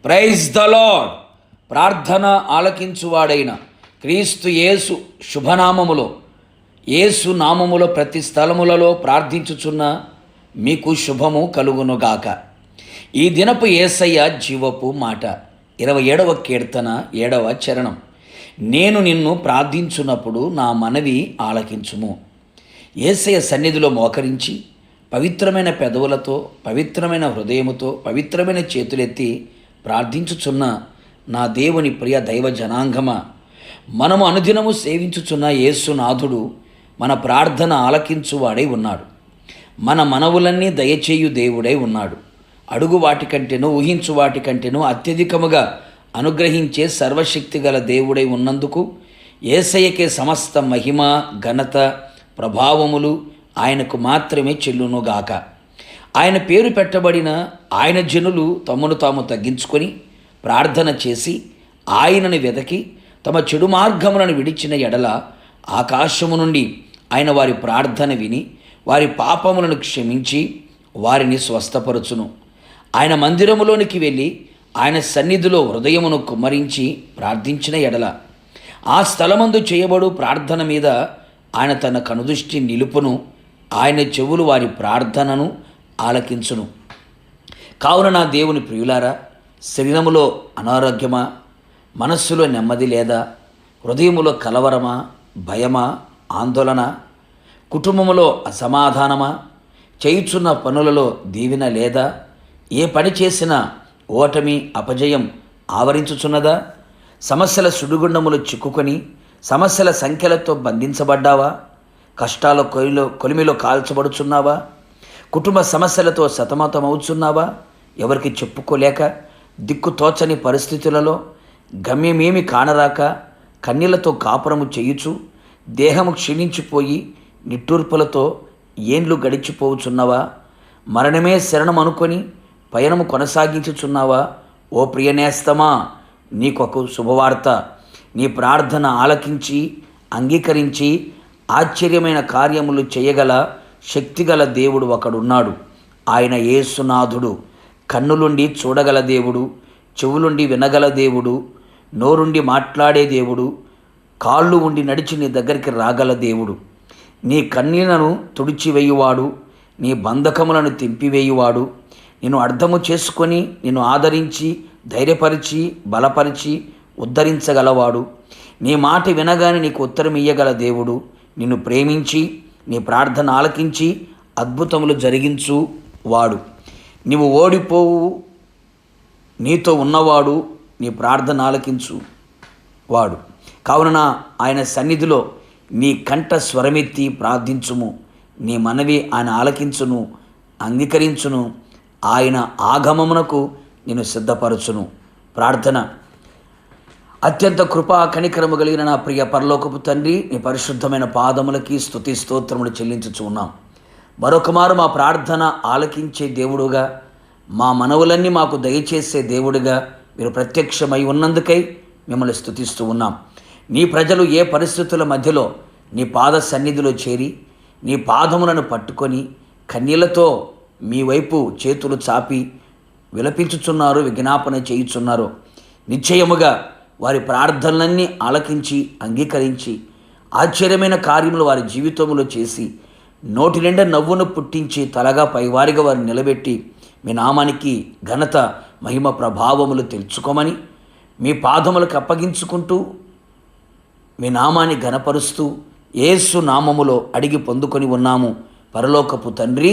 Praise the lord. ప్రార్థన ఆలకించువాడైన క్రీస్తు యేసు శుభనామములో, యేసు నామములో ప్రతి స్థలములలో ప్రార్థించుచున్న మీకు శుభము కలుగునుగాక. ఈ దినపు యేసయ్య జీవపు మాట 27వ కీర్తన 7వ చరణం. నేను నిన్ను ప్రార్థించున్నప్పుడు నా మనవి ఆలకించుము. యేసయ్య సన్నిధిలో మోకరించి పవిత్రమైన పెదవులతో, పవిత్రమైన హృదయముతో, పవిత్రమైన చేతులెత్తి ప్రార్థించుచున్న నా దేవుని ప్రియ దైవ జనాంగమా, మనము అనుదినము సేవించుచున్న యేసునాథుడు మన ప్రార్థన ఆలకించువాడై ఉన్నాడు. మన మనవులన్నీ దయచేయు దేవుడై ఉన్నాడు. అడుగు వాటికంటేనూ ఊహించు వాటికంటేనూ అత్యధికముగా అనుగ్రహించే సర్వశక్తి గల దేవుడై ఉన్నందుకు యేసయ్యకే సమస్త మహిమ, ఘనత, ప్రభావములు ఆయనకు మాత్రమే చెల్లునుగాక. ఆయన పేరు పెట్టబడిన ఆయన జనులు తమను తాము తగ్గించుకొని ప్రార్థన చేసి ఆయనను వెదకి తమ చెడు మార్గములను విడిచిన ఎడల ఆకాశము నుండి ఆయన వారి ప్రార్థన విని వారి పాపములను క్షమించి వారిని స్వస్థపరచును. ఆయన మందిరములోనికి వెళ్ళి ఆయన సన్నిధిలో హృదయమును కుమ్మరించి ప్రార్థించిన ఎడల ఆ స్థలమందు చేయబడు ప్రార్థన మీద ఆయన తన కనుదృష్టి నిలుపును. ఆయన చెవులు వారి ప్రార్థనను ఆలకించును. కావున నా దేవుని ప్రియులారా, శరీరములో అనారోగ్యమా, మనస్సులో నెమ్మది లేదా, హృదయములో కలవరమా, భయమా, ఆందోళన, కుటుంబములో అసమాధానమా, చేయుచున్న పనులలో దీవెన లేదా, ఏ పని చేసినా ఓటమి, అపజయం ఆవరించుచున్నదా, సమస్యల సుడిగుండములు చిక్కుకొని సమస్యల సంఖ్యలతో బంధించబడ్డావా, కష్టాల కొలిమిలో కాల్చబడుచున్నావా, కుటుంబ సమస్యలతో సతమతమవుతున్నావా, ఎవరికి చెప్పుకోలేక దిక్కుతోచని పరిస్థితులలో గమ్యమేమి కానరాక కన్నీళ్లతో కాపురము చేయుచు దేహము క్షీణించిపోయి నిట్టూర్పులతో ఏండ్లు గడిచిపోవుచున్నావా, మరణమే శరణం అనుకొని పయనము కొనసాగించుచున్నావా? ఓ ప్రియనేస్తమా, నీకొక శుభవార్త. నీ ప్రార్థన ఆలకించి అంగీకరించి ఆశ్చర్యమైన కార్యములు చేయగల శక్తిగల దేవుడు ఒకడున్నాడు. ఆయన యేసునాథుడు. కన్నులుండి చూడగల దేవుడు, చెవులుండి వినగల దేవుడు, నోరుండి మాట్లాడే దేవుడు, కాళ్ళు ఉండి నడిచి నీ దగ్గరికి రాగల దేవుడు. నీ కన్నీళ్లను తుడిచివేయువాడు, నీ బంధకములను తెంపివేయువాడు, నిన్ను అర్థము చేసుకొని నిన్ను ఆదరించి ధైర్యపరిచి బలపరిచి ఉద్ధరించగలవాడు. నీ మాట వినగానే నీకు ఉత్తరం ఇయ్యగల దేవుడు, నిన్ను ప్రేమించి నీ ప్రార్థన ఆలకించి అద్భుతములు జరిగించు వాడు. నీవు ఓడిపోవు, నీతో ఉన్నవాడు, నీ ప్రార్థన ఆలకించు వాడు. కావున ఆయన సన్నిధిలో నీ కంఠ స్వరమెత్తి ప్రార్థించుము. నీ మనవి ఆయన ఆలకించును, అంగీకరించును. ఆయన ఆగమమునకు నిన్ను సిద్ధపరచును. ప్రార్థన. అత్యంత కృపా కనికరము కలిగిన నా ప్రియ పరలోకపు తండ్రి, నీ పరిశుద్ధమైన పాదములకి స్తుతి స్తోత్రములు చెల్లించుచు ఉన్నాం. మరొకమారు మా ప్రార్థన ఆలకించే దేవుడుగా, మా మనవులన్నీ మాకు దయచేసే దేవుడిగా మీరు ప్రత్యక్షమై ఉన్నందుకై మిమ్మల్ని స్తుతిస్తూ ఉన్నాం. నీ ప్రజలు ఏ పరిస్థితుల మధ్యలో నీ పాద సన్నిధిలో చేరి నీ పాదములను పట్టుకొని కన్నీళ్లతో మీ వైపు చేతులు చాపి విలపించుచున్నారు, విజ్ఞాపన చేయుచున్నారు. నిశ్చయముగా వారి ప్రార్థనలన్నీ ఆలకించి అంగీకరించి ఆశ్చర్యమైన కార్యములు వారి జీవితంలో చేసి నోటి నిండా నవ్వును పుట్టించి తలగా పైవారిగా వారిని నిలబెట్టి మీ నామానికి ఘనత, మహిమ, ప్రభావములు తెలుసుకోమని మీ పాదములకు అప్పగించుకుంటూ మీ నామాన్ని ఘనపరుస్తూ యేసు నామములో అడిగి పొందుకొని ఉన్నాము పరలోకపు తండ్రి,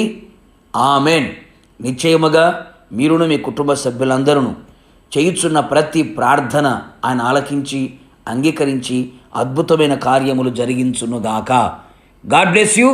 ఆమెన్. నిశ్చయముగా మీరును మీ కుటుంబ సభ్యులందరూ చేయుచున్న ప్రతి ప్రార్థన ఆయన ఆలకించి అంగీకరించి అద్భుతమైన కార్యములు జరిగించునుగాక. God bless you.